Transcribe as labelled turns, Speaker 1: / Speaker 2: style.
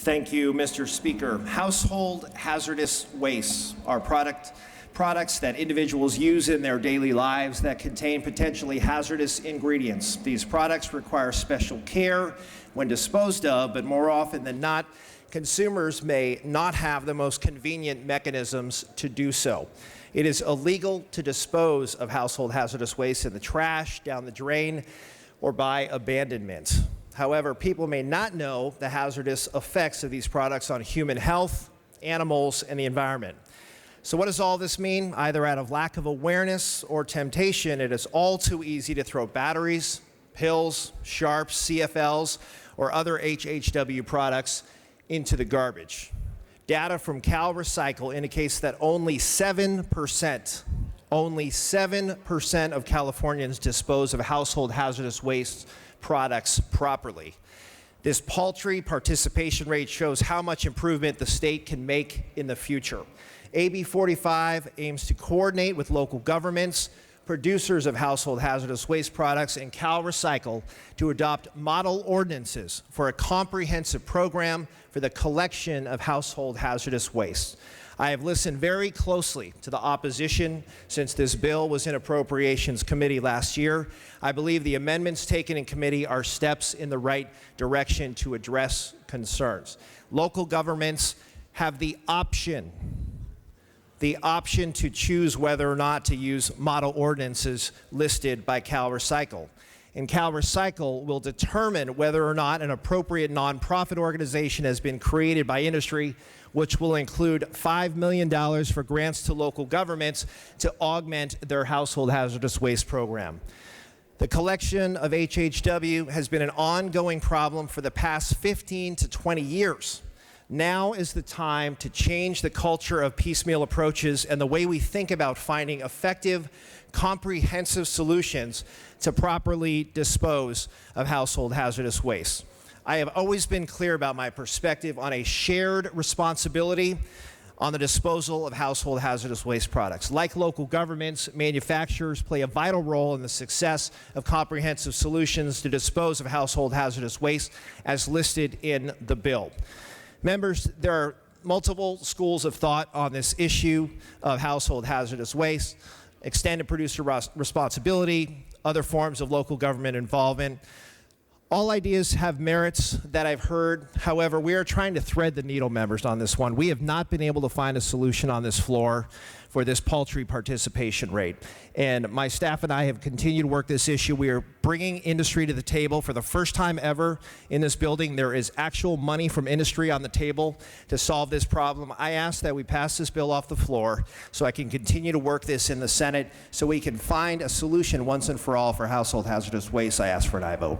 Speaker 1: Thank you, Mr. Speaker. Household hazardous wastes are products that individuals use in their daily lives that contain potentially hazardous ingredients. These products require special care when disposed of, but more often than not, consumers may not have the most convenient mechanisms to do so. It is illegal to dispose of household hazardous waste in the trash, down the drain, or by abandonment. However, people may not know the hazardous effects of these products on human health, animals, and the environment. So what does all this mean? Either out of lack of awareness or temptation, it is all too easy to throw batteries, pills, sharps, CFLs, or other HHW products into the garbage. Data from CalRecycle indicates that only 7% of Californians dispose of household hazardous waste products properly. This paltry participation rate shows how much improvement the state can make in the future. AB 45 aims to coordinate with local governments, producers of household hazardous waste products, and CalRecycle to adopt model ordinances for a comprehensive program for the collection of household hazardous waste. I have listened very closely to the opposition since this bill was in Appropriations Committee last year. I believe the amendments taken in committee are steps in the right direction to address concerns. Local governments have the option to choose whether or not to use model ordinances listed by CalRecycle. And CalRecycle will determine whether or not an appropriate nonprofit organization has been created by industry, which will include $5 million for grants to local governments to augment their household hazardous waste program. The collection of HHW has been an ongoing problem for the past 15 to 20 years. Now is the time to change the culture of piecemeal approaches and the way we think about finding effective, comprehensive solutions to properly dispose of household hazardous waste. I have always been clear about my perspective on a shared responsibility on the disposal of household hazardous waste products. Like local governments, manufacturers play a vital role in the success of comprehensive solutions to dispose of household hazardous waste as listed in the bill. Members, there are multiple schools of thought on this issue of household hazardous waste, extended producer responsibility, other forms of local government involvement. All ideas have merits that I've heard. However, we are trying to thread the needle, members, on this one. We have not been able to find a solution on this floor for this paltry participation rate. And my staff and I have continued to work this issue. We are bringing industry to the table for the first time ever in this building. There is actual money from industry on the table to solve this problem. I ask that we pass this bill off the floor so I can continue to work this in the Senate so we can find a solution once and for all for household hazardous waste. I ask for an aye vote.